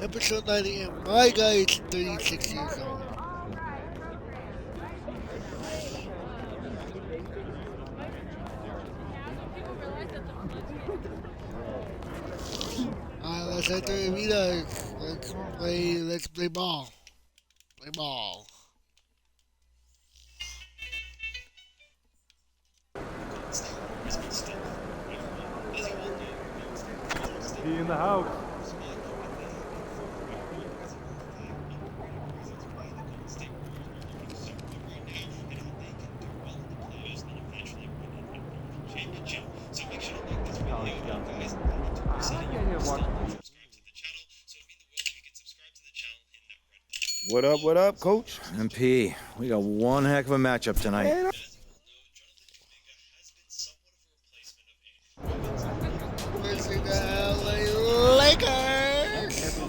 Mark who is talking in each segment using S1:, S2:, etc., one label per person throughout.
S1: Episode 90, and my guy is 36 years old. Let's enter arena. Let's play ball. Play ball.
S2: Be in the house.
S3: What up, coach?
S4: MP, we got one heck of a matchup tonight.
S1: Versus the LA Lakers.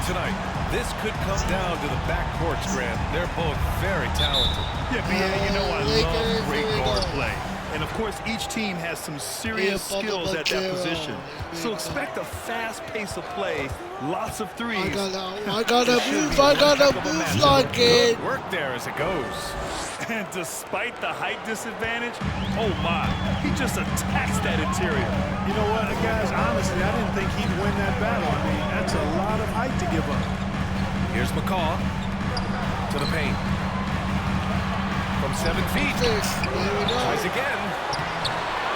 S5: Tonight, this could come down to the backcourts, Grant. They're both very talented.
S2: Yeah, BA, you know I love great guard play. And, of course, each team has some serious skills at that position. So expect a fast pace of play, lots of threes.
S1: I gotta move like it.
S5: Good work there as it goes.
S2: And despite the height disadvantage, oh my, he just attacks that interior.
S6: You know what, guys, honestly, I didn't think he'd win that battle. I mean, that's a lot of height to give up.
S5: Here's McCaw to the paint. From 7 feet. Tries again.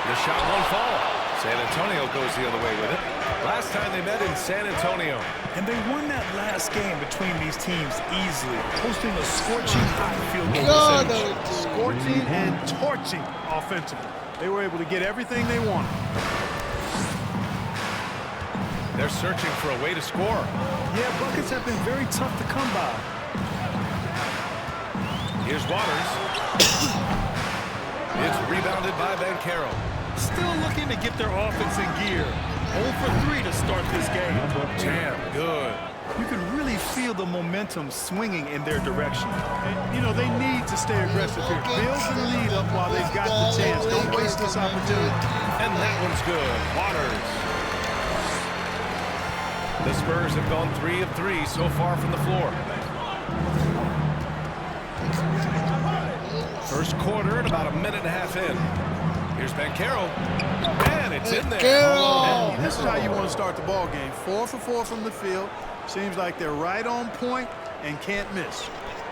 S5: The shot won't fall. San Antonio goes the other way with it. Last time they met in San Antonio.
S2: And they won that last game between these teams easily, posting a scorching hot field goal percentage.
S6: Scorching and torching offensively. They were able to get everything they wanted.
S5: They're searching for a way to score.
S6: Yeah, buckets have been very tough to come by.
S5: Here's Waters. It's rebounded by Banchero.
S2: Still looking to get their offense in gear. 0 for 3 to start this game.
S5: Damn good.
S2: You can really feel the momentum swinging in their direction.
S6: And, you know, they need to stay aggressive here. Build the lead up while they've got the chance. Don't waste this opportunity.
S5: And that one's good. Waters. The Spurs have gone 3 of 3 so far from the floor. First quarter and about a minute and a half in. Here's Banchero. And it's in there.
S6: And this is how you want to start the ball game. 4 for 4 from the field. Seems like they're right on point and can't miss.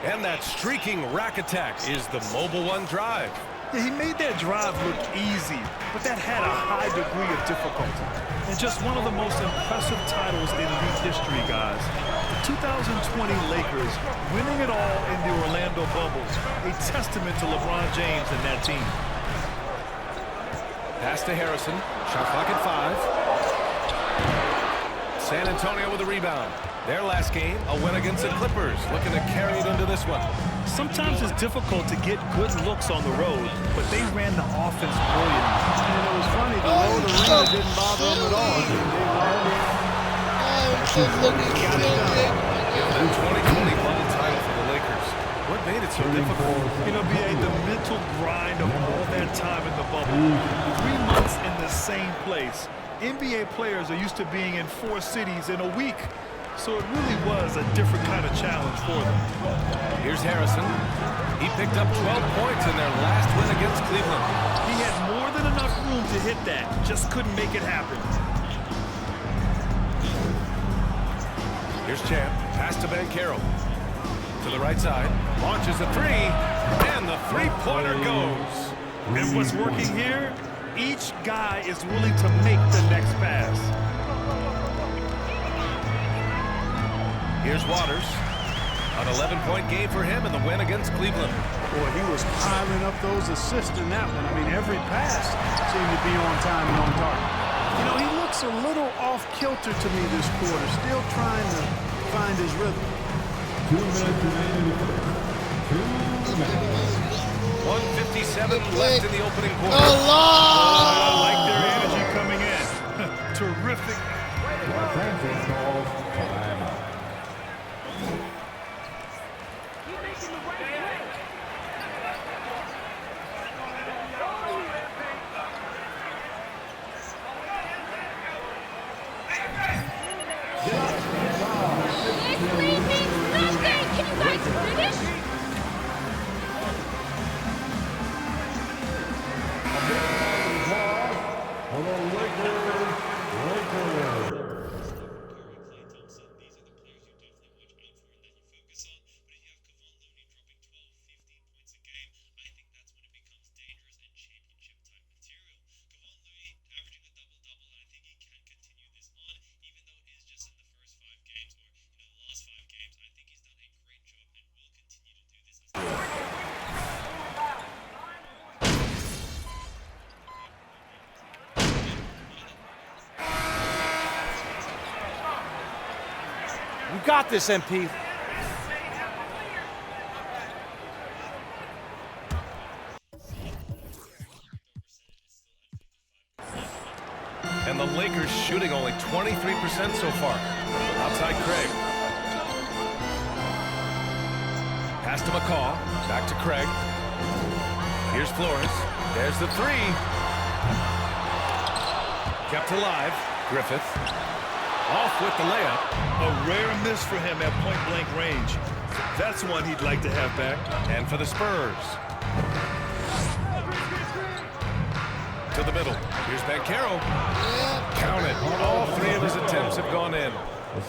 S5: And that streaking rack attack is the Mobile One drive.
S2: Yeah, he made that drive look easy, but that had a high degree of difficulty. And just one of the most impressive titles in league history, guys. The 2020 Lakers winning it all in the Orlando bubble. A testament to LeBron James and that team.
S5: Pass to Harrison. Shot clock at 5. San Antonio with a rebound. Their last game, a win against the Clippers. Looking to carry it into this one.
S2: Sometimes it's difficult to get good looks on the road, but they ran the offense brilliantly.
S6: And it was funny, the road arena didn't bother them at all.
S5: The 2020 bubble title for the Lakers. What made it so difficult?
S2: You know, BA, the mental grind of all that time in the bubble. 3 months in the same place. NBA players are used to being in 4 cities in a week. so it really was a different kind of challenge for them.
S5: Here's Harrison. He picked up 12 points in their last win against Cleveland.
S2: He had more than enough room to hit that, just couldn't make it happen.
S5: Here's Champ. Pass to Banchero. To the right side. Launches a three. And the three-pointer goes.
S2: And what's working here? Each guy is willing to make the next pass.
S5: Here's Waters. An 11-point game for him in the win against Cleveland.
S6: Boy, he was piling up those assists in that one. I mean, every pass seemed to be on time and on target. You know, he looks a little off-kilter to me this quarter, still trying to find his rhythm.
S7: 2 minutes remaining. 2 minutes.
S5: 1:57 left in the opening quarter.
S2: I like their energy coming in. Terrific.
S7: Los Angeles calls timeout.
S8: Can you guys finish?
S4: You got this, MP.
S5: And the Lakers shooting only 23% so far. Outside Craig. Pass to McCaw. Back to Craig. Here's Flores. There's the three. Kept alive. Griffith. Off with the layup.
S2: A rare miss for him at point-blank range. That's one he'd like to have back.
S5: And for the Spurs. To the middle. Here's Banchero. Count it. All three of his attempts have gone in.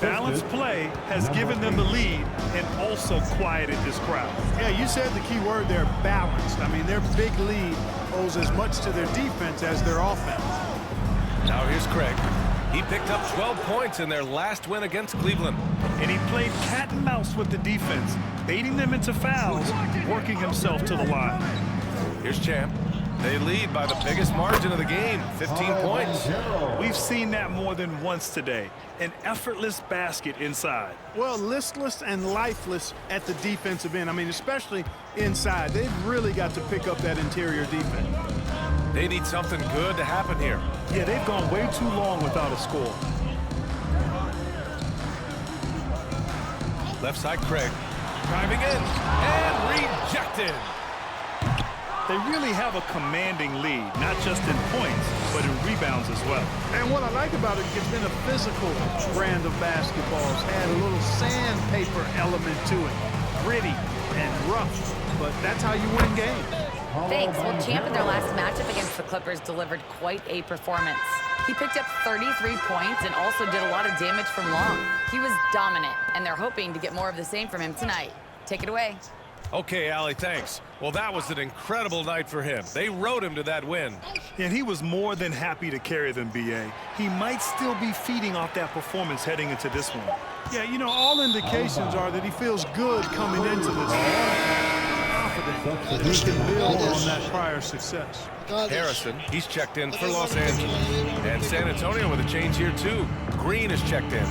S2: Balanced play has given them the lead and also quieted this crowd.
S6: Yeah, you said the key word there, balanced. I mean, their big lead owes as much to their defense as their offense.
S5: Now here's Craig. He picked up 12 points in their last win against Cleveland.
S2: And he played cat and mouse with the defense, baiting them into fouls, working himself to the line.
S5: Here's Champ. They lead by the biggest margin of the game, 15 points.
S2: We've seen that more than once today. An effortless basket inside.
S6: Well, listless and lifeless at the defensive end. I mean, especially inside. They've really got to pick up that interior defense.
S5: They need something good to happen here.
S2: Yeah, they've gone way too long without a score.
S5: Left side, Craig. Driving in and rejected.
S2: They really have a commanding lead, not just in points, but in rebounds as well.
S6: And what I like about it, it's been a physical brand of basketball. It's had a little sandpaper element to it. Gritty and rough, but that's how you win games.
S9: Thanks. Well, Champ in their last matchup against the Clippers delivered quite a performance. He picked up 33 points and also did a lot of damage from long. He was dominant, and they're hoping to get more of the same from him tonight. Take it away.
S5: Okay, Allie, thanks. Well, that was an incredible night for him. They rode him to that win.
S2: And he was more than happy to carry them, B.A. He might still be feeding off that performance heading into this one.
S6: Yeah, you know, all indications are that he feels good coming into this. Confident that he can build on that prior success.
S5: Harrison, he's checked in for Los Angeles. And San Antonio with a change here, too. Green is checked in.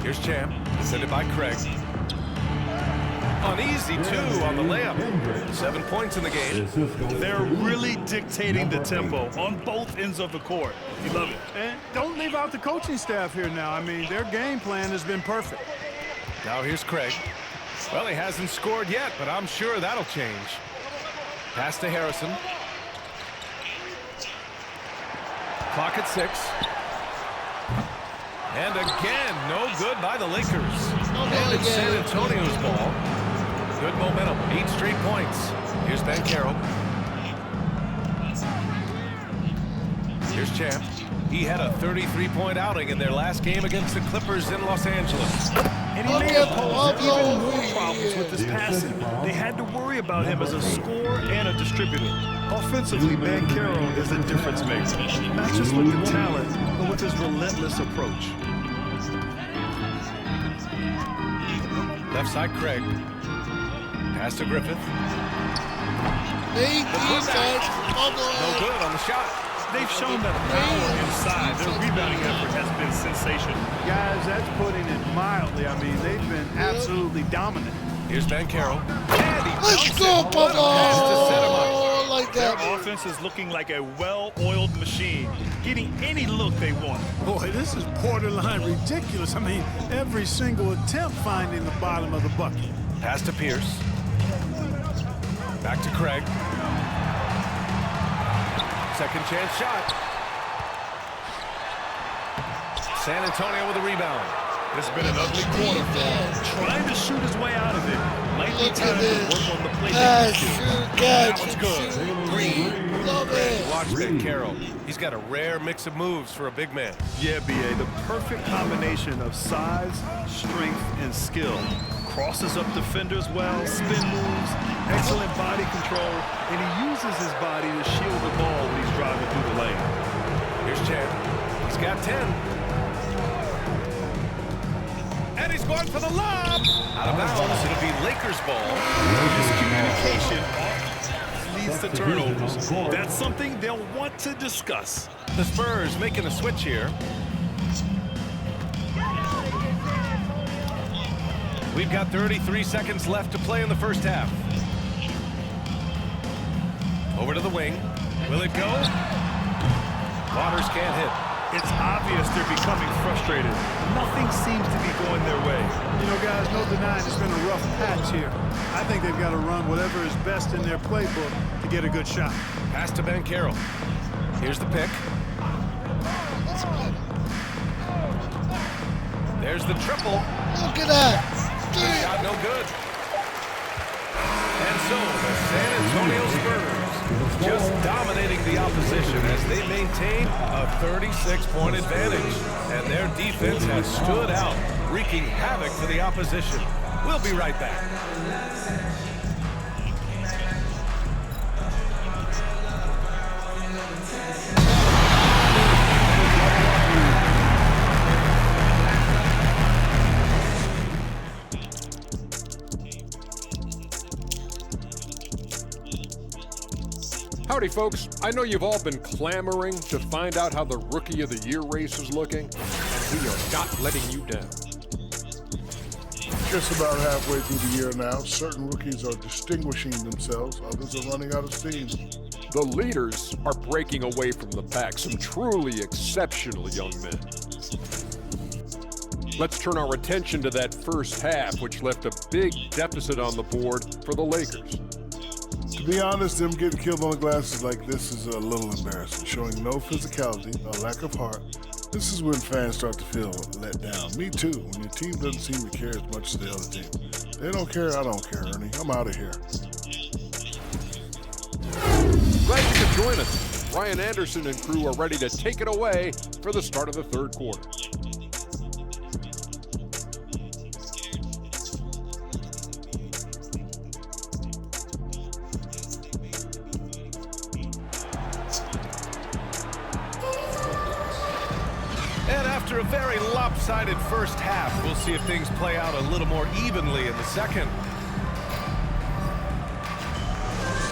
S5: Here's Champ, sent by Craig. Uneasy, too, on the layup. 7 points in the game.
S2: They're really dictating the tempo on both ends of the court. You love it.
S6: And don't leave out the coaching staff here now. I mean, their game plan has been perfect.
S5: Now here's Craig. Well, he hasn't scored yet, but I'm sure that'll change. Pass to Harrison. Clock at 6. And again, no good by the Lakers. And it's San Antonio's ball. Good momentum, 8 straight points. Here's Ben Carroll. Here's Champ. He had a 33-point outing in their last game against the Clippers in Los Angeles.
S2: And he may have posed even more problems with his passing. They had to worry about him as a scorer and a distributor. Offensively, Ben Carroll is a difference maker. Not just with the talent, but with his relentless approach.
S5: Left side, Craig. Pass to Griffith. No good on the shot.
S2: They've shown that power inside. Their rebounding effort has been sensational.
S6: Guys, that's putting it mildly. I mean, they've been absolutely dominant.
S5: Here's Ben Carroll.
S1: Let's go, Papa! Like
S2: Their
S1: that.
S2: offense is looking like a well-oiled machine, getting any look they want.
S6: Boy, this is borderline ridiculous. I mean, every single attempt finding the bottom of the bucket.
S5: Pass to Pierce. Back to Craig. Second chance shot. San Antonio with a rebound.
S2: It's been an ugly quarter for him. Trying to shoot his way out of it. Might be time to work on the playmaking skills.
S5: That was good.
S1: Love it.
S5: Watch Ben Carroll. He's got a rare mix of moves for a big man.
S2: Yeah, B.A., the perfect combination of size, strength, and skill. Crosses up defenders well, spin moves, excellent body control, and he uses his body to shield the ball when he's driving through the lane.
S5: Here's Champ. He's got 10. And he's going for the lob. Out of bounds. It'll be Lakers ball.
S2: Miscommunication leads to turnovers. That's something they'll want to discuss.
S5: The Spurs making a switch here. We've got 33 seconds left to play in the first half. Over to the wing. Will it go? Waters can't hit.
S2: It's obvious they're becoming frustrated. Nothing seems to be going their way.
S6: You know, guys, no denying it's been a rough patch here. I think they've got to run whatever is best in their playbook to get a good shot.
S5: Pass to Ben Carroll. Here's the pick. There's the triple.
S1: Look at that.
S5: Shot no good. And so the San Antonio Spurs just dominating the opposition as they maintain a 36-point advantage. And their defense has stood out, wreaking havoc for the opposition. We'll be right back.
S10: Howdy, folks. I know you've all been clamoring to find out how the Rookie of the Year race is looking, and we are not letting you down.
S11: Just about halfway through the year now, certain rookies are distinguishing themselves, others are running out of steam.
S10: The leaders are breaking away from the pack, some truly exceptional young men. Let's turn our attention to that first half, which left a big deficit on the board for the Lakers.
S11: To be honest, them getting killed on the glass like this is a little embarrassing, showing no physicality, a lack of heart. This is when fans start to feel let down. Me too, when your team doesn't seem to care as much as the other team. They don't care, I don't care, Ernie. I'm out of here.
S10: Glad you could join us. Ryan Anderson and crew are ready to take it away for the start of the third quarter.
S5: After a very lopsided first half, we'll see if things play out a little more evenly in the second.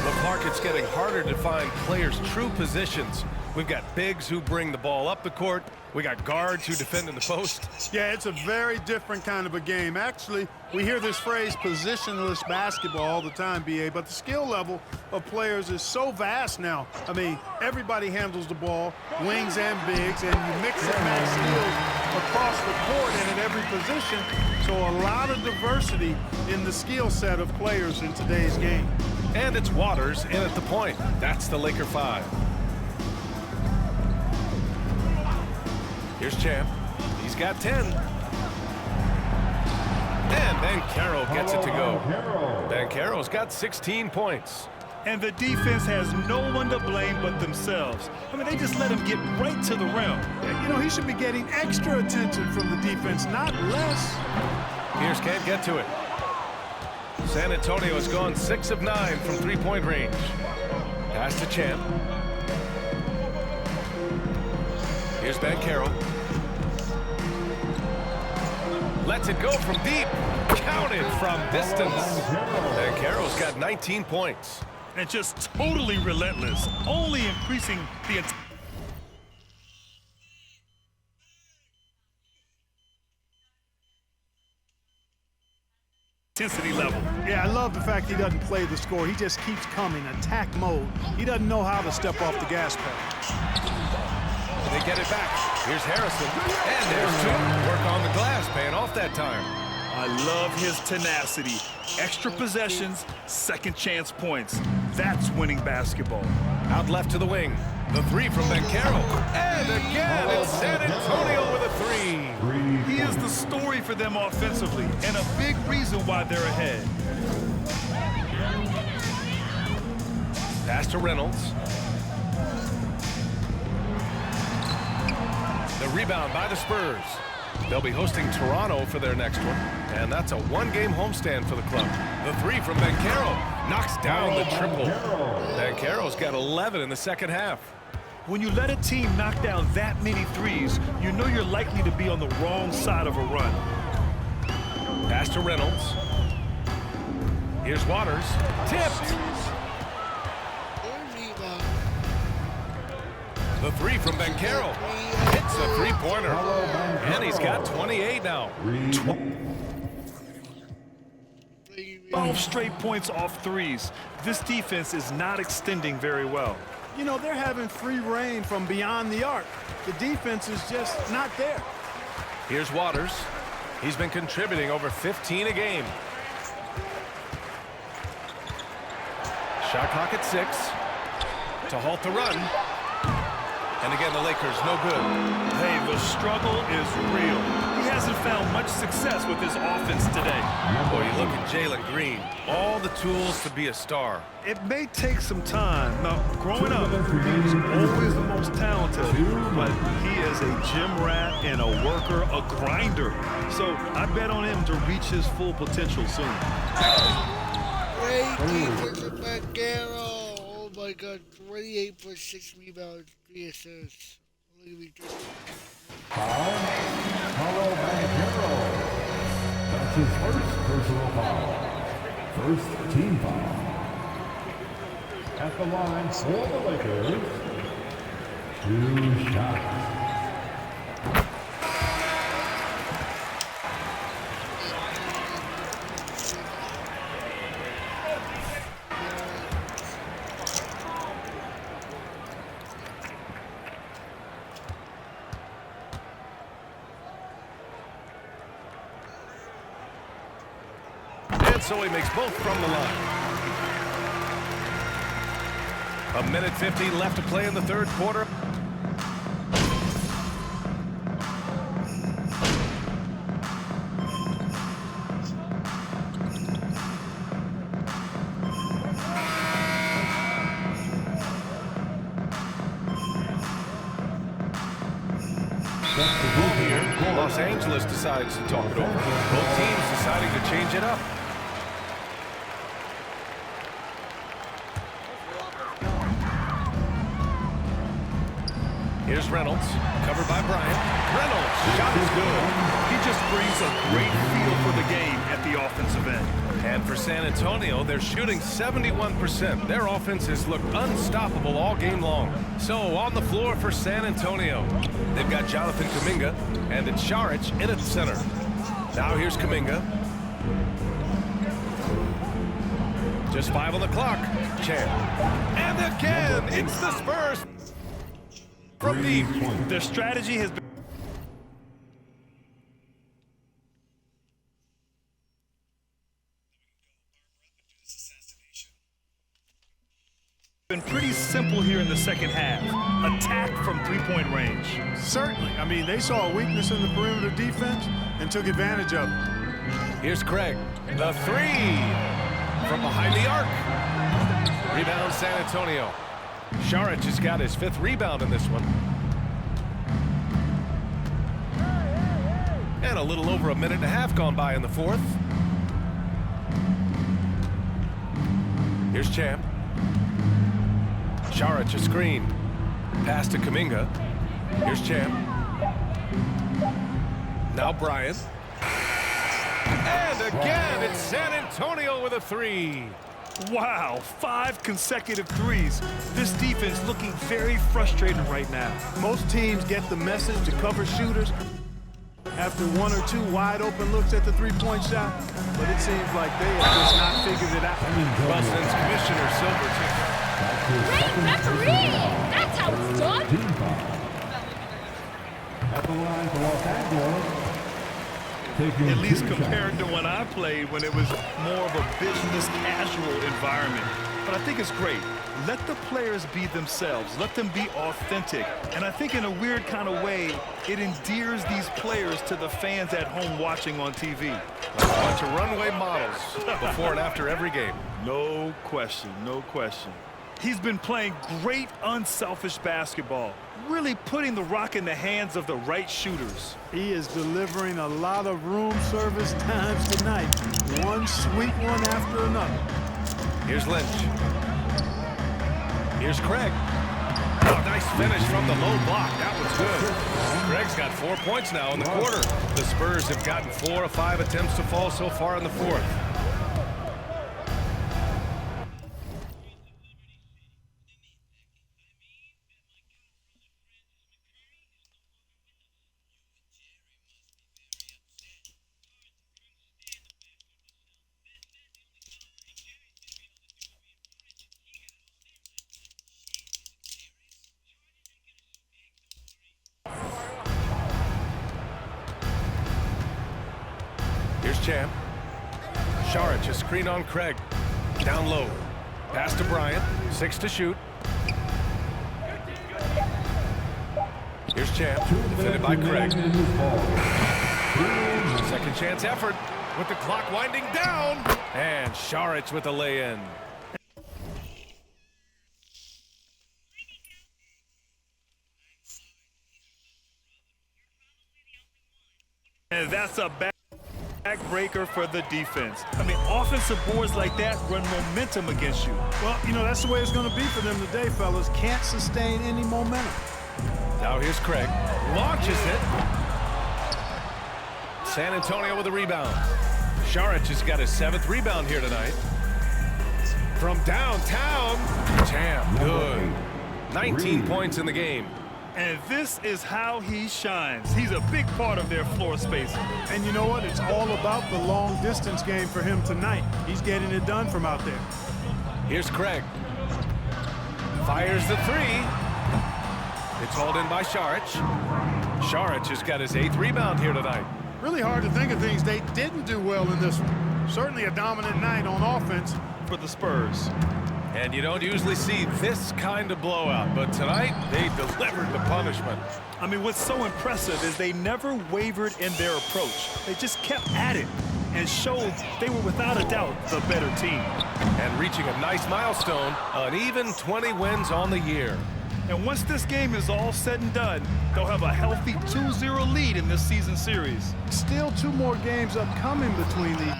S5: Look, Clark, it's getting harder to find players' true positions. We've got bigs who bring the ball up the court. We got guards who defend in the post.
S6: Yeah, it's a very different kind of a game. Actually, we hear this phrase positionless basketball all the time, B.A., but the skill level of players is so vast now. I mean, everybody handles the ball, wings and bigs, and you mix and match skills across the court and at every position. So a lot of diversity in the skill set of players in today's game.
S5: And it's Waters in at the point. That's the Laker 5. Here's Champ. He's got 10. And Banchero gets it to go. Banchero's got 16 points.
S2: And the defense has no one to blame but themselves. I mean, they just let him get right to the rim.
S6: You know, he should be getting extra attention from the defense, not less.
S5: Pierce can't get to it. San Antonio has gone 6 of 9 from three-point range. Pass to Champ. Here's Banchero. Lets it go from deep. Counted from distance. Banchero's got 19 points.
S2: And just totally relentless, only increasing the intensity level.
S6: Yeah, I love the fact he doesn't play the score. He just keeps coming, attack mode. He doesn't know how to step off the gas pedal.
S5: They get it back. Here's Harrison. And there's two. Work on the glass, paying off that time.
S2: I love his tenacity. Extra possessions, second chance points. That's winning basketball.
S5: Out left to the wing. The three from Banchero. And again, it's San Antonio with a three.
S2: He is the story for them offensively and a big reason why they're ahead.
S5: Pass to Reynolds. The rebound by the Spurs. They'll be hosting Toronto for their next one, and that's a one-game homestand for the club. The three from Banchero knocks down the triple. Banchero's got 11 in the second half.
S2: When you let a team knock down that many threes, you know you're likely to be on the wrong side of a run.
S5: Pass to Reynolds. Here's Waters. Tipped. The three from Banchero. Hits a three-pointer. And he's got 28 now.
S2: 12 straight points off threes. This defense is not extending very well.
S6: You know, they're having free reign from beyond the arc. The defense is just not there.
S5: Here's Waters. He's been contributing over 15 a game. Shot clock at 6. To halt the run. And again, the Lakers, no good.
S2: Hey, the struggle is real. He hasn't found much success with his offense today.
S5: Boy, you look at Jalen Green. All the tools to be a star.
S2: It may take some time. Now, growing up, he was always the most talented, but he is a gym rat and a worker, a grinder. So I bet on him to reach his full potential soon.
S1: Great defense of Banchero. Oh my God, 28 plus 6 rebounds, 3 assists.
S7: Paulo Banchero. That's his first personal foul. First team foul. At the line for the Lakers, 2 shots.
S5: So he makes both from the line. A minute 50 left to play in the third quarter. Here, Los Angeles decides to talk it over. Both teams deciding to change it up. Here's Reynolds, covered by Bryant. Reynolds, shot is good.
S2: He just brings a great feel for the game at the offensive end.
S5: And for San Antonio, they're shooting 71%. Their offense has looked unstoppable all game long. So on the floor for San Antonio, they've got Jonathan Kuminga, and it's Šarić in at center. Now here's Kuminga. Just 5 on the clock. Champ. And again, it's the Spurs. From deep.
S2: Their strategy has been pretty simple here in the second half. Attack from three-point range.
S6: Certainly. I mean, they saw a weakness in the perimeter defense and took advantage of it.
S5: Here's Craig. The three from behind the arc. Rebound San Antonio. Šarić has got his 5th rebound in this one. And a little over a minute and a half gone by in the 4th. Here's Champ. Šarić a screen. Pass to Kuminga. Here's Champ. Now Bryant. And again, it's San Antonio with a 3.
S2: Wow, 5 consecutive threes. This defense looking very frustrated right now.
S6: Most teams get the message to cover shooters after 1 or 2 wide open looks at the three-point shot, but it seems like they have just not figured it out.
S5: Boston's Commissioner Silver.
S8: Great referee! That's how it's done!
S7: At the line for Los Angeles.
S2: At least compared to when I played, when it was more of a business casual environment. But I think it's great. Let the players be themselves. Let them be authentic. And I think in a weird kind of way, it endears these players to the fans at home watching on TV.
S5: Like a bunch of runway models before and after every game.
S2: No question, no question. He's been playing great unselfish basketball, really putting the rock in the hands of the right shooters.
S6: He is delivering a lot of room service times tonight. One sweet one after another.
S5: Here's Lynch. Here's Craig. Oh, nice finish from the low block. That was good. Craig's got 4 points now in the quarter. The Spurs have gotten 4 of 5 attempts to fall so far in the 4th. Here's Champ. Šarić, a screen on Craig. Down low. Pass to Bryant. 6 to shoot. Here's Champ. Defended by Craig. Second chance effort with the clock winding down. And Šarić with the lay-in.
S2: And that's a backbreaker for the defense. I mean, offensive boards like that run momentum against you.
S6: Well, you know, that's the way it's going to be for them today, fellas. Can't sustain any momentum.
S5: Now here's Craig. Launches it. San Antonio with a rebound. Šarić has got his 7th rebound here tonight. From downtown. Champ, good. 19 points in the game.
S2: And this is how he shines. He's a big part of their floor space.
S6: And you know what? It's all about the long distance game for him tonight. He's getting it done from out there.
S5: Here's Craig. Fires the 3. It's hauled in by Šarić. Šarić has got his 8th rebound here tonight.
S6: Really hard to think of things they didn't do well in this one. Certainly a dominant night on offense
S2: for the Spurs.
S5: And you don't usually see this kind of blowout, but tonight they delivered the punishment.
S2: I mean, what's so impressive is they never wavered in their approach. They just kept at it and showed they were without a doubt the better team.
S5: And reaching a nice milestone, an even 20 wins on the year.
S2: And once this game is all said and done, they'll have a healthy 2-0 lead in this season series.
S6: Still 2 more games upcoming between these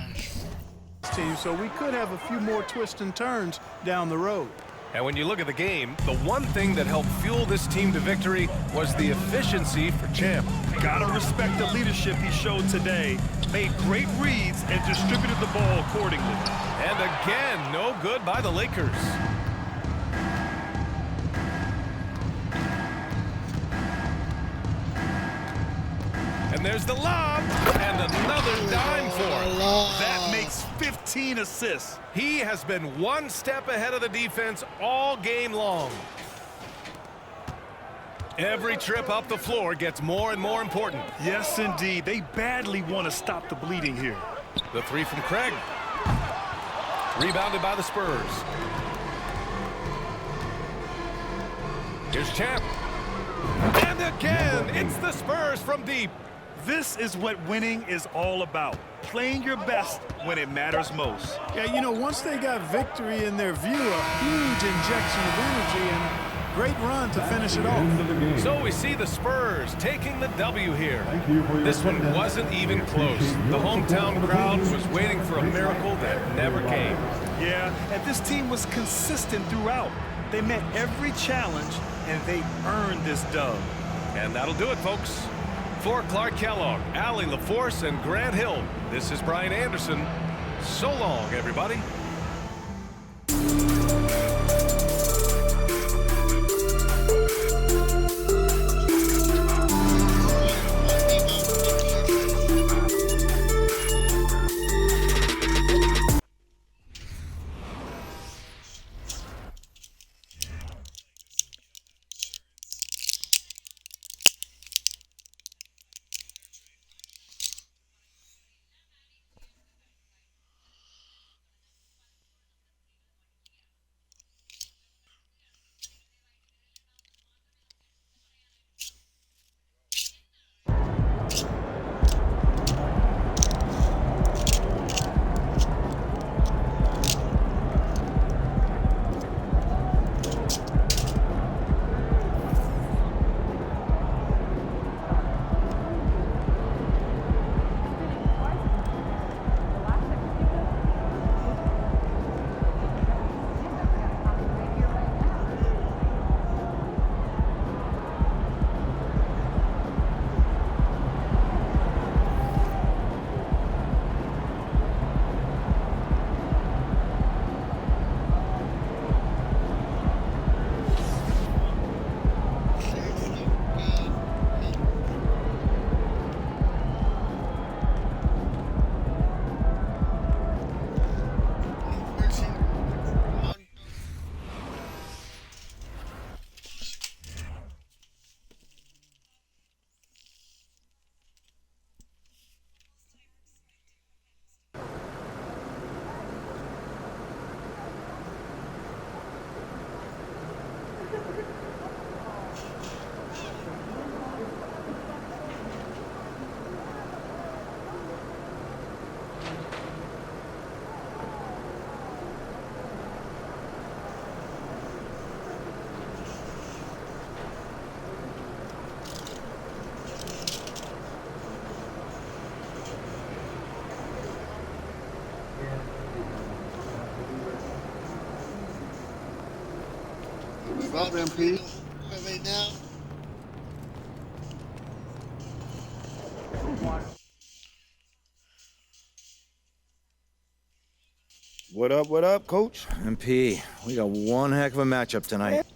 S6: teams, so we could have a few more twists and turns down the road.
S5: And when you look at the game, the one thing that helped fuel this team to victory was the efficiency for Champ.
S2: Gotta respect the leadership he showed today. Made great reads and distributed the ball accordingly.
S5: And again, no good by the Lakers. And there's the lob, and another dime for him.
S2: That makes 15 assists.
S5: He has been one step ahead of the defense all game long. Every trip up the floor gets more and more important.
S2: Yes, indeed. They badly want to stop the bleeding here.
S5: The 3 from Craig. Rebounded by the Spurs. Here's Champ. And again, it's the Spurs from deep.
S2: This is what winning is all about. Playing your best when it matters most.
S6: Yeah, you know, once they got victory in their view, a huge injection of energy and great run to finish it off.
S5: So we see the Spurs taking the W here. This one wasn't even close. The hometown crowd was waiting for a miracle that never came.
S2: Yeah, and this team was consistent throughout. They met every challenge, and they earned this dub.
S5: And that'll do it, folks. For Clark Kellogg, Allie LaForce, and Grant Hill, this is Brian Anderson. So long, everybody.
S11: What's up, MP?
S1: Right now.
S3: What up, Coach?
S4: MP, we got one heck of a matchup tonight.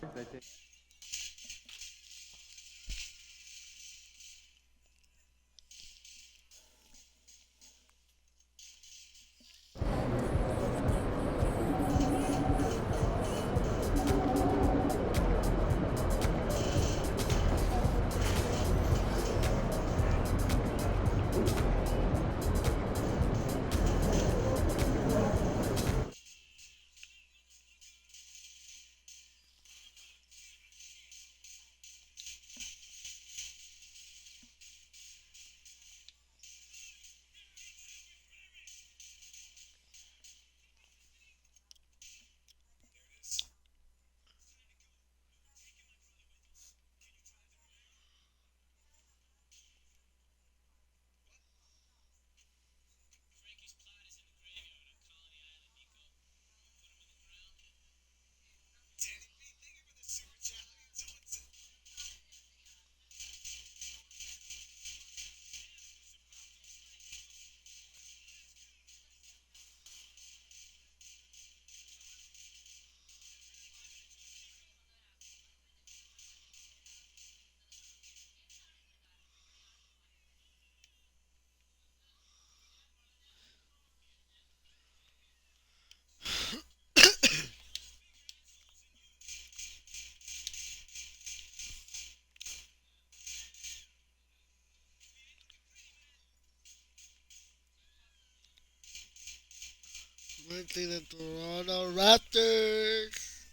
S1: To the Toronto Raptors.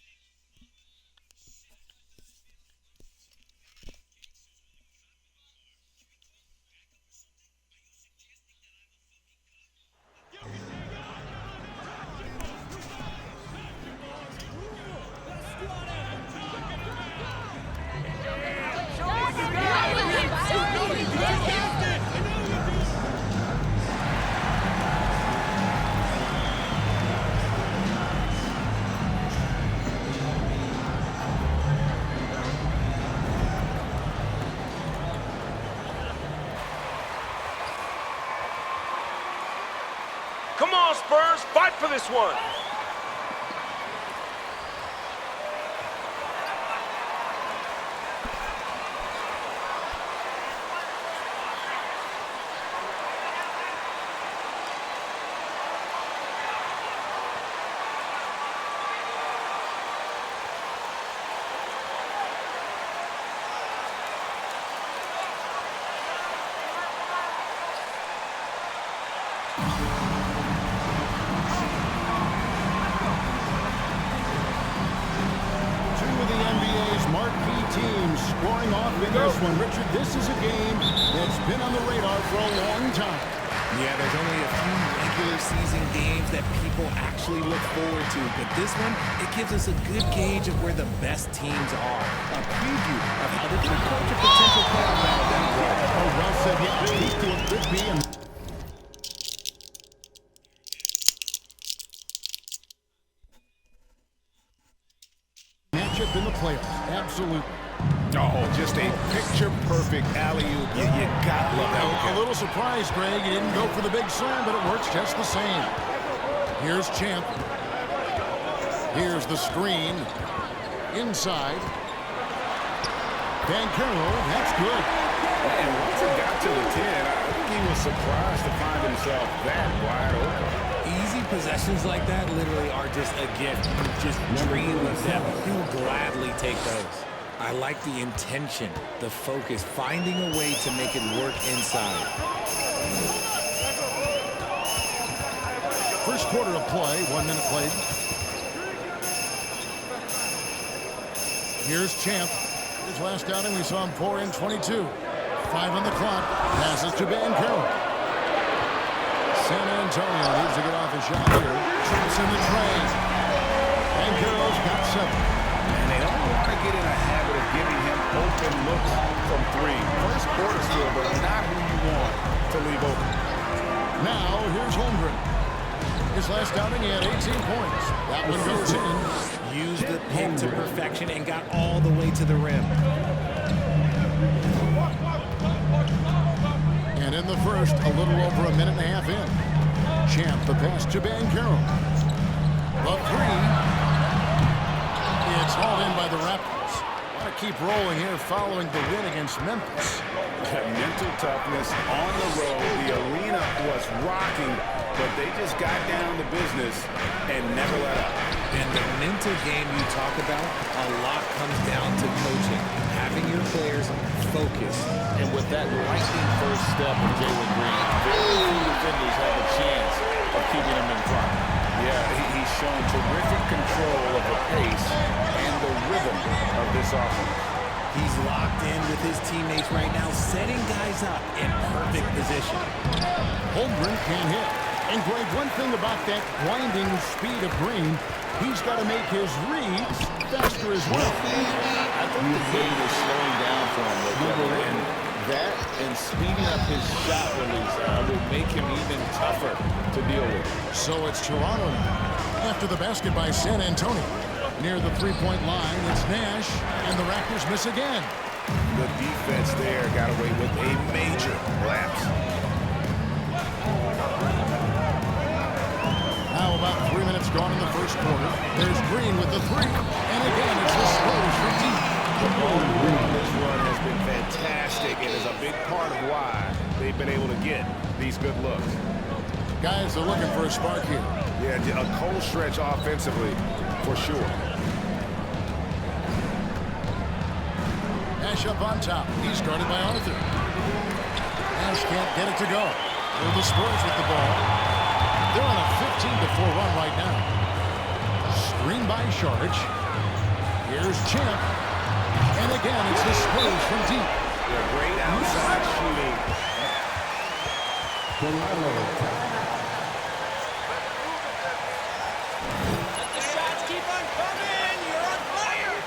S12: Spurs fight for this one.
S6: Scoring off in this one. Richard, this is a game that's been on the radar for a long time.
S5: Yeah, there's only a few regular season games that people actually look forward to, but this one, it gives us a good gauge of where the best teams are. A preview of how they can approach a potential playoff battle down the road.
S6: Oh, well said. Yeah, these two could be in. Matchup in the playoffs. Absolutely.
S5: Oh, just a picture-perfect alley-oop. You got love that.
S6: A little surprised, Greg. He didn't go for the big slam, but it works just the same. Here's Champ. Here's the screen. Inside. Bankero, that's good.
S13: And once it got to the 10, I think he was surprised to find himself that wide open.
S5: Easy possessions like that literally are just a gift. You just dream of them. He'll gladly take those. I like the intention, the focus, finding a way to make it work inside.
S6: First quarter of play, 1 minute played. Here's Champ. His last outing, we saw him pour in 22. 5 on the clock. Passes to Bankero. San Antonio needs to get off a shot here. Traps in the tray. Bankero's got 7.
S13: And they don't want to get in a habit of giving him open looks from 3. First quarter still, but not who you want to leave open.
S6: Now, here's Holmgren. His last outing, he had 18 points. That one goes in.
S5: Used the pick to perfection and got all the way to the rim.
S6: And in the first, a little over a minute and a half in. Champ, the pass to Bankero. The 3. It's hauled in by the Raptors. Want to keep rolling here following the win against Memphis.
S13: Mental toughness on the road. The arena was rocking, but they just got down to business and never let up.
S5: And the mental game you talk about, a lot comes down to coaching, having your players focused.
S13: And with that lightning first step of Jalen Green, very few defenders have a chance of keeping him in front. Yeah, he's shown terrific control of the pace and the rhythm of this offense.
S5: He's locked in with his teammates right now, setting guys up in perfect position.
S6: Holmgren can't hit. And Greg, one thing about that blinding speed of Green, he's got to make his reads faster as well.
S13: I think the game is slowing down for him, and that and speeding up his shot release will make him even tougher to deal with.
S6: So it's Toronto now. After the basket by San Antonio. Near the three-point line, it's Nash, and the Raptors miss again.
S13: The defense there got away with a major lapse.
S6: Now about 3 minutes gone in the first quarter. There's Green with the 3. And again, it's the Spurs from deep.
S13: The ball on this run has been fantastic and is a big part of why they've been able to get these good looks.
S6: Guys are looking for a spark here.
S13: Yeah, a cold stretch offensively, for sure.
S6: Nash up on top. He's guarded by Arthur. Nash can't get it to go. They're the Spurs with the ball. They're on a 15-4 run right now. Screen by Sharge. Here's Champ. And again, it's the Spurs from deep.
S13: Yeah, great outside shooting.
S12: Let the shots keep on coming. You're on fire.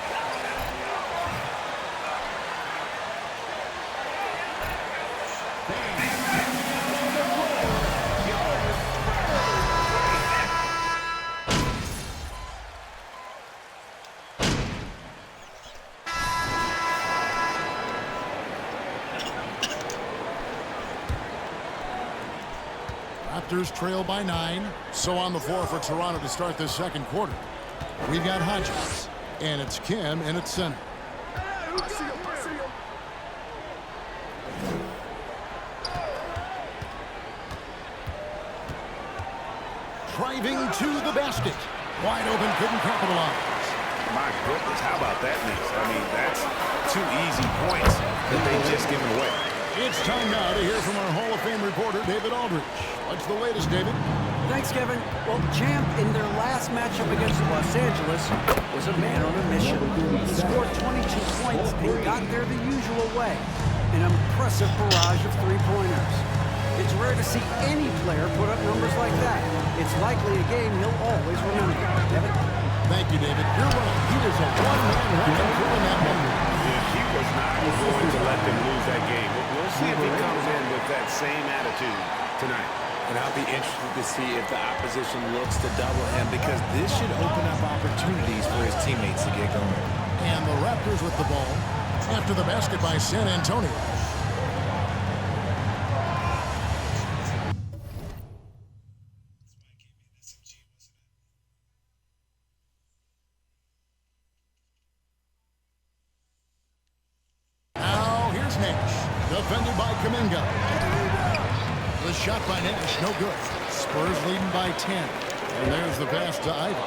S14: Raptors trail by 9. So on the floor for Toronto to start this second quarter. We've got Hodges, and it's Kim, and it's center. Driving to the basket. Wide open, couldn't capitalize.
S5: My goodness, how about that miss? I mean, that's 2 easy points that they just given away.
S14: It's time now to hear from our Hall of Fame reporter, David Aldridge. What's the latest, David?
S15: Thanks, Kevin. Well, Champ, in their last matchup against Los Angeles, was a man on a mission. He scored 22 points and got there the usual way. An impressive barrage of three-pointers. It's rare to see any player put up numbers like that. It's likely a game he'll always remember. Kevin?
S14: Thank you, David. You're right. He was a one-man wrecking crew in that moment.
S5: Yeah, he was not going to let them lose that game. We'll see if he comes in with that same attitude tonight.
S16: And I'll be interested to see if the opposition looks to double him, because this should open up opportunities for his teammates to get going.
S14: And the Raptors with the ball after the basket by San Antonio. Now here's Nash, defended by Kuminga. The shot by Nash, no good. Spurs leading by 10. And there's the pass to Ivan.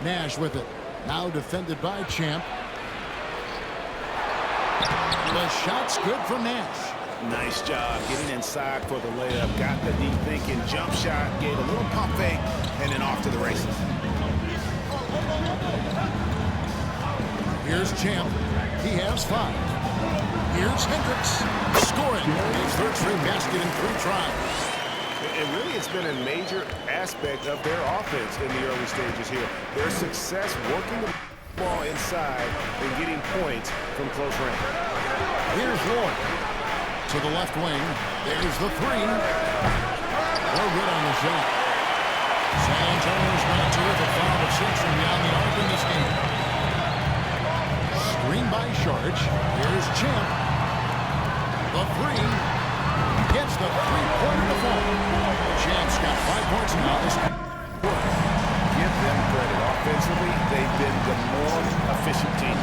S14: Nash with it. Now defended by Champ. The shot's good from Nash.
S5: Nice job getting inside for the layup. Got the deep thinking jump shot. Gave a little pump fake. And then off to the races.
S14: Here's Champ. He has 5. Here's Hendricks. Scoring. His third straight basket in 3 tries.
S5: And really, it's been a major aspect of their offense in the early stages here. Their success working the ball inside and getting points from close range.
S14: Here's Ward. To the left wing. There's the 3. No good on the shot. San Antonio's got a terrific 5 of 6 from beyond the arc in this game. Screen by Sharge. Here's Champ. The 3. Gets the 3-pointer to fall. Champ's got 5 points now this quarter.
S5: Give them credit. Offensively, they've been the more efficient team.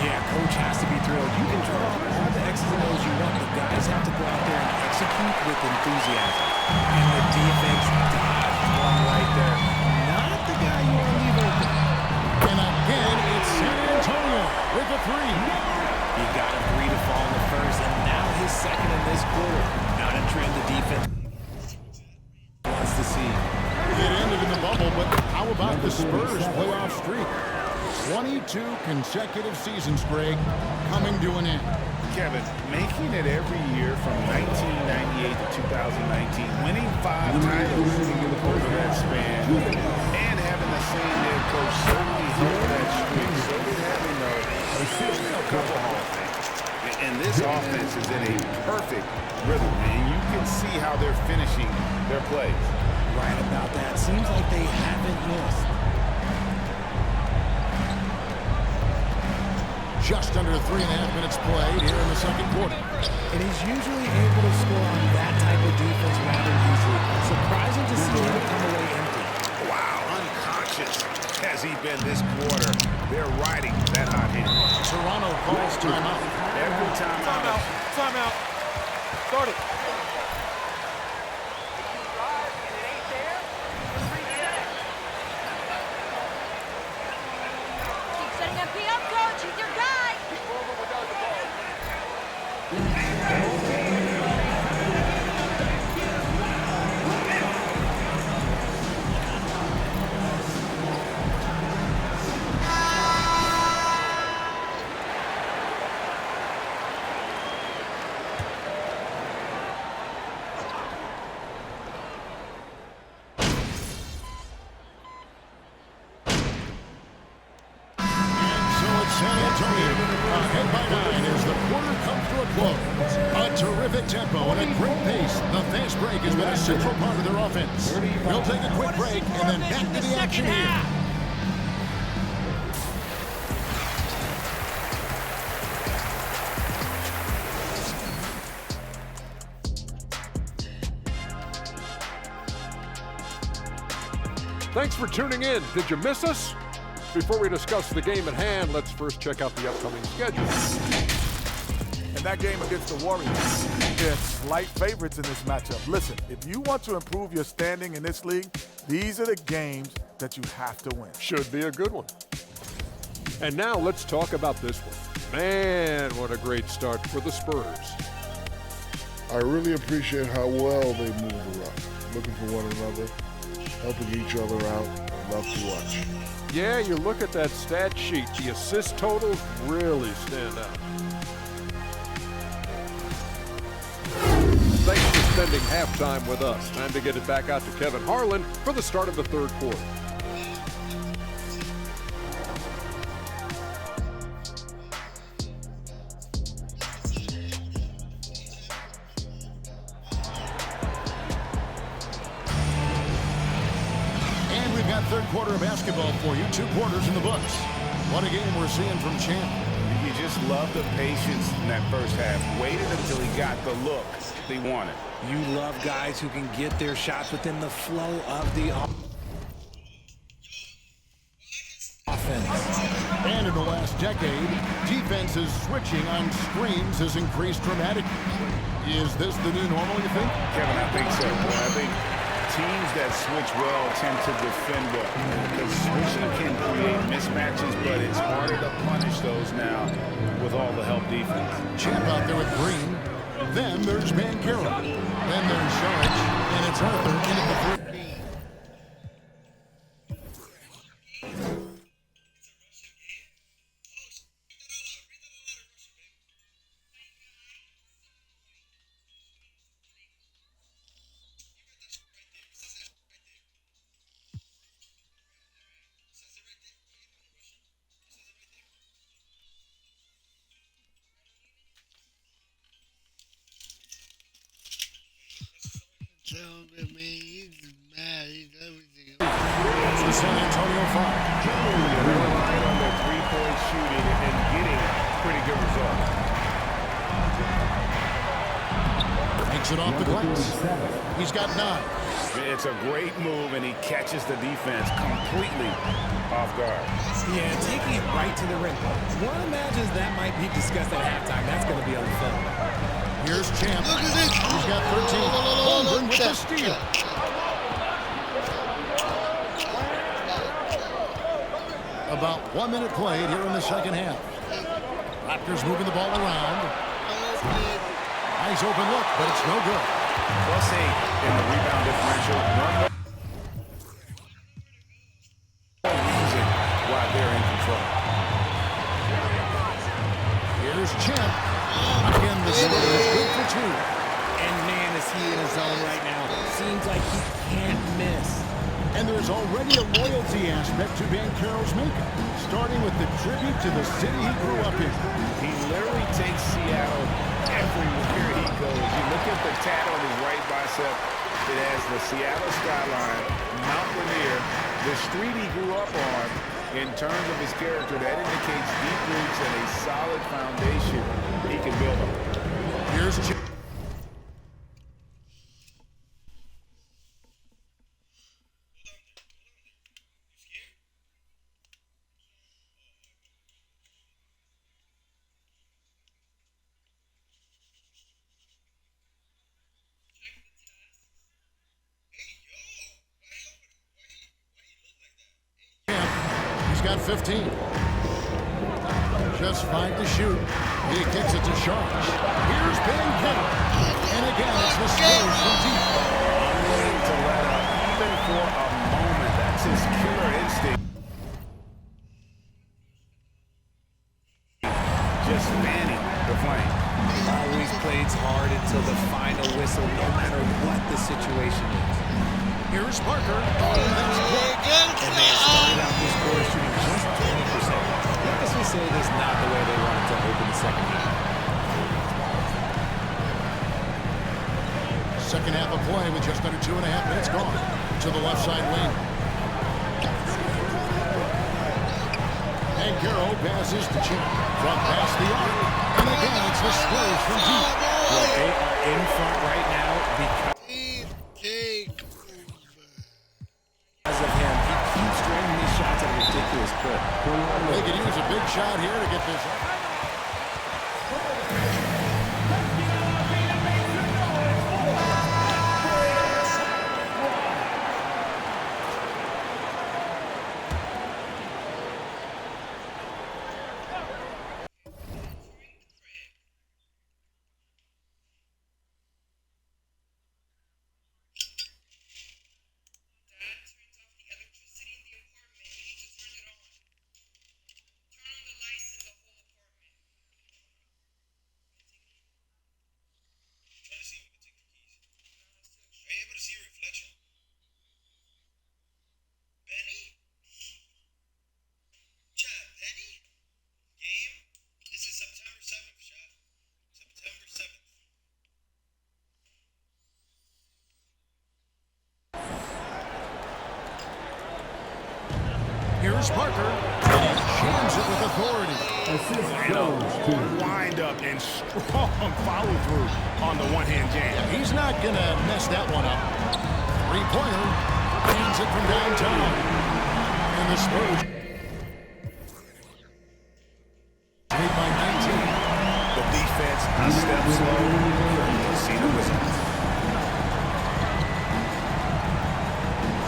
S16: Yeah, coach has to be thrilled. You can draw all the X's and O's you want, but guys have to go out there and execute with enthusiasm. And the defense dodged one right there. Not the guy you want to leave open.
S14: And again, it's San Antonio with the 3.
S16: He got a 3 to fall in the first, and now his second in this quarter. Not a trend the defense wants to see.
S14: It ended in the bubble, but how about the Spurs playoff streak? 22 consecutive seasons, Greg, coming to an end.
S5: Kevin, making it every year from 1998 to 2019, winning 5 titles over that span, and having the same head coach certainly helped that streak. So did having a couple Hall of Famers. And this offense is in a perfect rhythm, and you can see how they're finishing their plays.
S16: Right about that. Seems like they haven't missed.
S14: Just under 3.5 minutes played here in the second quarter.
S16: And he's usually able to score on that type of defense rather easily. Surprising to see him come away empty.
S5: Wow, unconscious has he been this quarter. They're riding that hot hand.
S14: Toronto calls timeout.
S5: Every timeout.
S12: Timeout. Start it.
S8: Setting up P up, coach. He's your guy.
S14: San Antonio ahead by 9 as the quarter comes to a close. A terrific tempo and a great pace. The fast break has been a central part of their offense. We'll take a quick break and then back to the action here.
S10: Thanks for tuning in. Did you miss us? Before we discuss the game at hand, let's first check out the upcoming schedule.
S17: And that game against the Warriors, they're slight favorites in this matchup. Listen, if you want to improve your standing in this league, these are the games that you have to win.
S10: Should be a good one. And now let's talk about this one. Man, what a great start for the Spurs.
S11: I really appreciate how well they move the rock, looking for one another, helping each other out. Love to watch.
S10: Yeah, you look at that stat sheet, the assist totals really stand out. Thanks for spending halftime with us. Time to get it back out to Kevin Harlan for the start of the third quarter.
S14: Third quarter of basketball for you. 2 quarters in the books. What a game we're seeing from Champ.
S13: You just love the patience in that first half. Waited until he got the look he wanted.
S16: You love guys who can get their shots within the flow of the offense.
S14: And in the last decade, defenses switching on screens has increased dramatically. Is this the new normal, you think?
S13: Kevin, I think so. Boy, I think teams that switch well tend to defend well. Because switching can create mismatches, but it's harder to punish those now with all the help defense.
S14: Champ out there with Green. Then there's Banchero. Then there's Saric. And it's Arthur in at the three. The San Antonio Fire.
S13: Relying on their three-point shooting and getting pretty good results.
S14: Takes it off the glass. He's got 9.
S13: It's a great move, and he catches the defense completely off guard.
S16: Yeah, taking it right to the rim. One imagines that might be discussed at halftime. That's going to be on the film.
S14: Here's Champ. Look at this. He's got 13. Holmgren with the steal. About 1 minute played here in the second half. Raptors moving the ball around. Nice open look, but it's no good.
S13: +8 in the rebound differential. Losing while they're in control.
S14: Here's Champ. Again, the score is good for 2.
S16: And man, is he in his zone right now. Seems like he can't miss.
S14: And there's already a loyalty aspect to Banchero's makeup, starting with the tribute to the city he grew up in.
S13: He literally takes Seattle everywhere he goes. You look at the tat on his right bicep. It has the Seattle skyline, Mount Rainier, the street he grew up on. In terms of his character, that indicates deep roots and a solid foundation he can build on.
S14: Here's Champ. Got 15. Just 5 to shoot. He kicks it to Sharp. Here's Banchero. And again, it's the Spurs from deep.
S13: Unwilling to let up even for a moment. That's his killer instinct. Just fanning the flame.
S16: Always plays hard until the final whistle, no matter what the situation is.
S14: Here's Parker. That's good.
S16: And they started out this quarter shooting just 20%. I guess we say it is not the way they wanted to open the second half.
S14: Second half of play with just under 2.5 minutes gone to the left side wing. Banchero passes to Champ from past the arc. And again, it's the Spurs from deep.
S16: Well, they are in front right now because of him.
S14: Here's Parker. And he jams it with authority.
S13: Wind up and strong follow through on the one-hand jam.
S14: He's not going to mess that one up. Three-pointer. Hands it from downtown. And the Spurs lead by 19.
S13: The defense a step slow. You see the Wizards.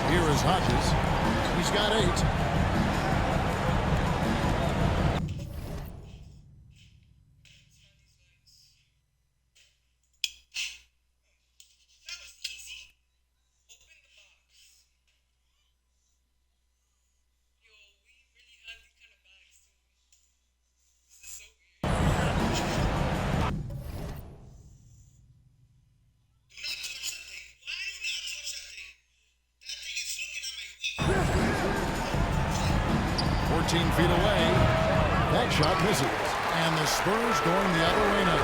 S14: Here is Hodges. He's got 8. Feet away. That shot misses. And the Spurs going the other way now.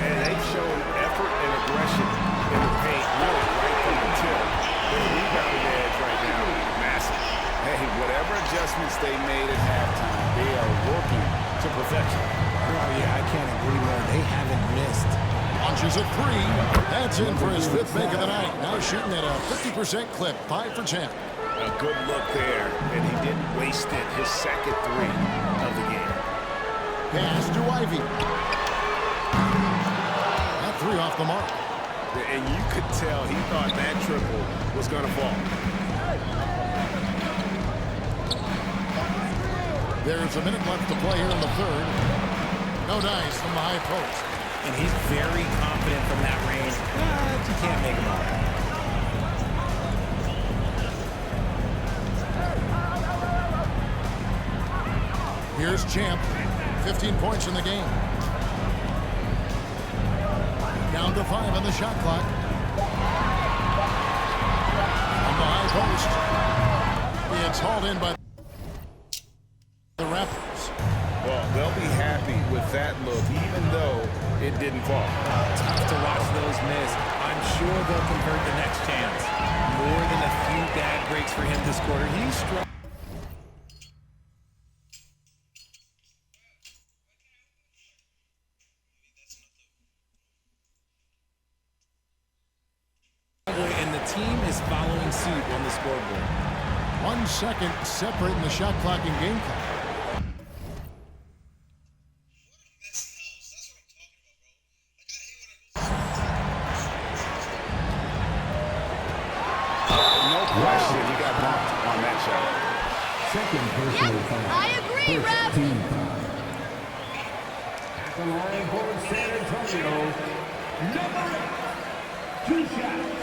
S13: And they've shown effort and aggression in the paint really right from the tip. The rebounding edge right now is massive. Hey, whatever adjustments they made at halftime, they are working to perfection.
S16: Oh, yeah, I can't agree more. They haven't missed.
S14: Launches a 3. That's in for his 5th make of the night. Now shooting at a 50% clip. 5 for 10.
S13: A good look there, and he didn't waste it. His second 3 of the game.
S14: Pass to Ivy. That 3 off the mark.
S13: And you could tell he thought that triple was going to fall.
S14: There's a minute left to play here in the 3rd. No dice from the high post.
S16: And he's very confident from that range. But you can't make him out.
S14: Here's Champ, 15 points in the game. Down to 5 on the shot clock. On the high post. It's hauled in by the Raptors.
S13: Well, they'll be happy with that look, even though it didn't fall.
S16: Tough to watch those miss. I'm sure they'll convert the next chance. More than a few bad breaks for him this quarter. He's struggling. And the team is following suit on the scoreboard.
S14: 1 second separating the shot clock and game clock.
S13: No question, he got bumped on that shot.
S7: Second personal foul.
S8: I agree, Ref.
S7: Team foul. At the line for San Antonio, number 8, 2 shots.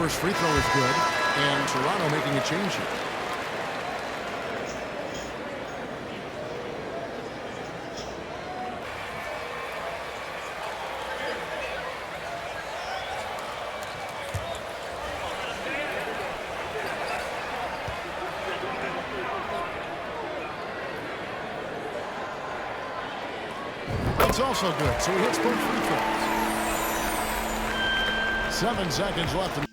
S14: First free throw is good, and Toronto making a change here. That's also good, so he hits both free throws. 7 seconds left.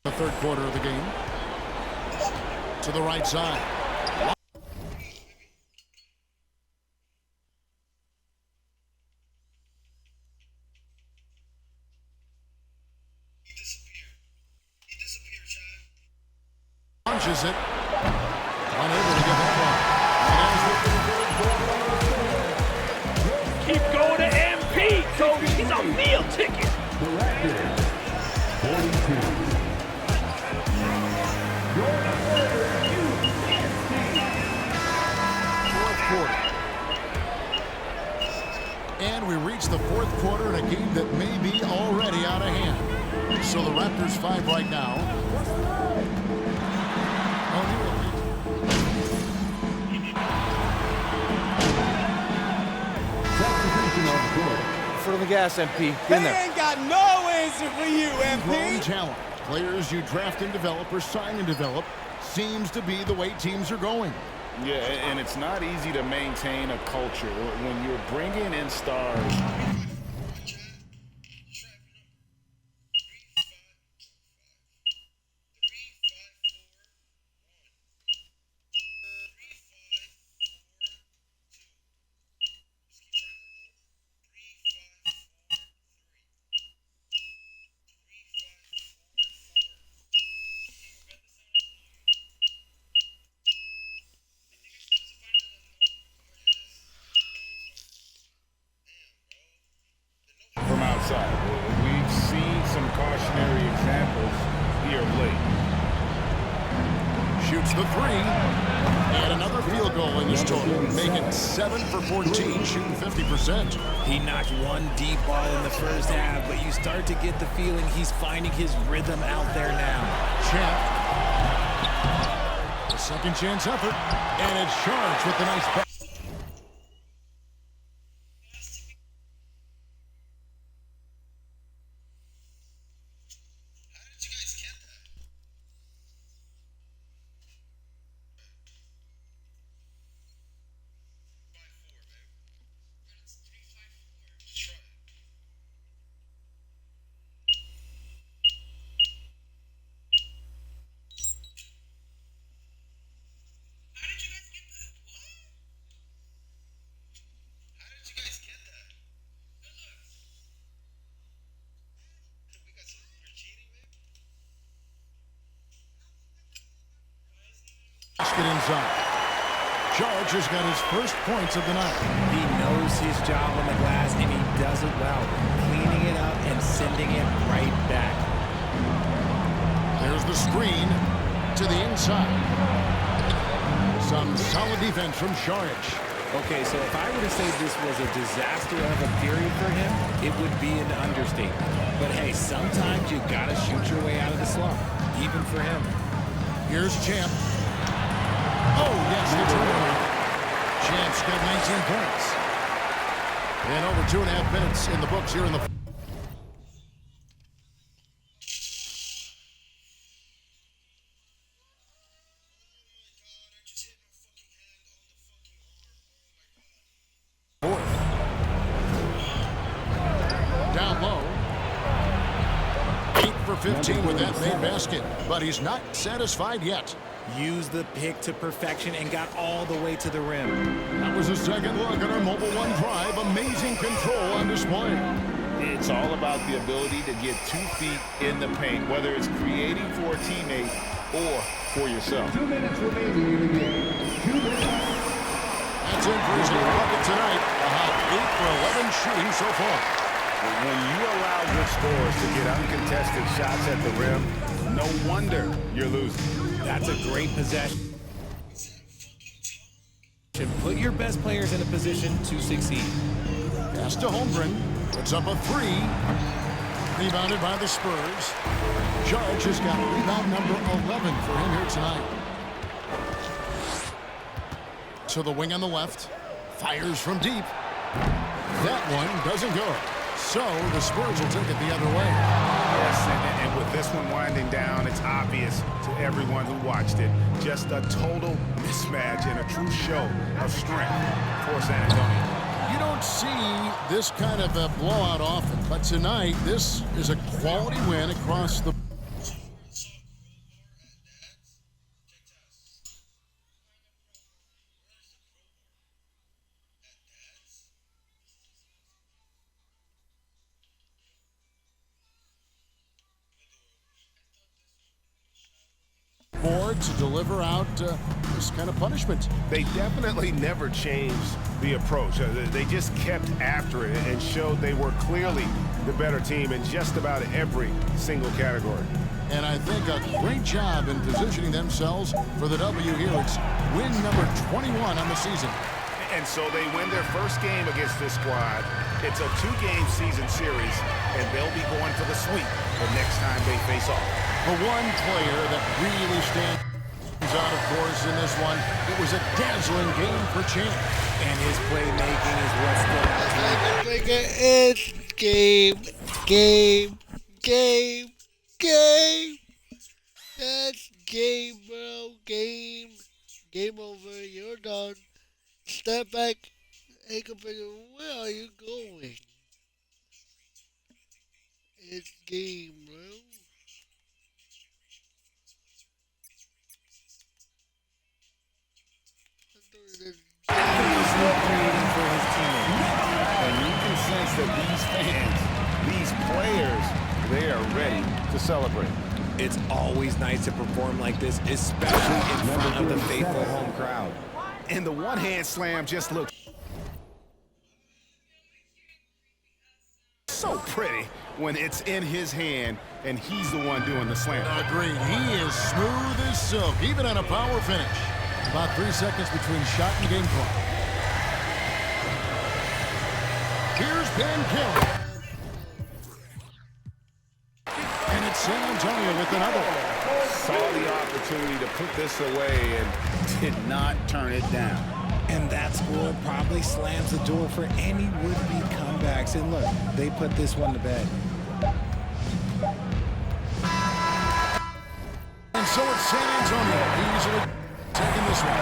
S14: The 3rd quarter of the game. To the right side. Launches it. Unable to get that one.
S12: Keep going to MP, Coach. He's a meal ticket.
S7: The record, 42.
S14: Fourth quarter. And we reach the fourth quarter in a game that may be already out of hand. So the Raptors 5 right now.
S4: Foot on the gas, MP. Get in
S12: They
S4: there.
S12: ain't got no answer for you,
S14: Grown
S12: MP.
S14: talent. Players you draft and develop or sign and develop seems to be the way teams are going.
S13: Yeah, and it's not easy to maintain a culture when you're bringing in stars. From outside. We've seen some cautionary examples here of late.
S14: Shoots the three. And another field goal in this total. Making 7 for 14, shooting 50%.
S16: He knocked one deep ball in the first half, but you start to get the feeling he's finding his rhythm out there now.
S14: Champ. A second chance effort. And it's charged with the nice back. Basket inside. George has got his first points of the night.
S16: He knows his job on the glass, and he does it well, cleaning it up and sending it right back.
S14: There's the screen to the inside. Some solid defense from Sharge.
S16: Okay, so if I were to say this was a disaster of a period for him, it would be an understatement. But hey, sometimes you gotta shoot your way out of the slump, even for him.
S14: Here's Champ. Oh, yes, it's good. Champ's got 19 points. And over 2.5 minutes in the books here in the... fourth. Down low. 8 for 15 with that made basket. But he's not satisfied yet.
S16: Used the pick to perfection and got all the way to the rim.
S14: That was a second look at our Mobile One drive. Amazing control on display.
S13: It's all about the ability to get 2 feet in the paint, whether it's creating for a teammate or for yourself.
S7: 2 minutes remaining in the game. 2 minutes.
S14: That's in for his 8th bucket tonight. A hot 8 for 11 shooting so far.
S13: When you allow good scorers to get uncontested shots at the rim, no wonder you're losing.
S16: That's a great possession. Put your best players in a position to succeed.
S14: Pass to Holmgren. Puts up a 3. Rebounded by the Spurs. George has got rebound number 11 for him here tonight. To the wing on the left. Fires from deep. That one doesn't go. So the Spurs will take it the other way.
S13: Yes, and with this one winding down, it's obvious to everyone who watched it. Just a total mismatch and a true show of strength for San Antonio.
S14: You don't see this kind of a blowout often, but tonight this is a quality win across the... board to deliver out this kind of punishment.
S5: They definitely never changed the approach. They just kept after it and showed they were clearly the better team in just about every single category.
S14: And I think a great job in positioning themselves for the W here. It's win number 21 on the season.
S18: And so they win their first game against this squad. It's a 2-game season series, and they'll be going for the sweep the next time they face off.
S14: The one player that really stands out, of course, in this one, it was a dazzling game for Champ.
S16: And his playmaking is what stood out to me.
S1: It's game. That's game, bro. Game over. You're done. Step back. Hey, competitor, where are you going? It's game, bro.
S16: He's recreating for his team.
S18: And you can sense that these fans, these players, they are ready to celebrate.
S16: It's always nice to perform like this, especially in front of the faithful home crowd.
S18: And the one-hand slam just looks so pretty when it's in his hand and he's the one doing the slam.
S14: Agreed. He is smooth as silk, even on a power finish. About 3 seconds between shot and game clock. Here's Ben Kelly. And it's San Antonio with another.
S18: Saw the opportunity to put this away and did not turn it down.
S16: And that score probably slams the door for any would-be comebacks. And look, they put this one to bed.
S14: And so it's San Antonio easily taking this one.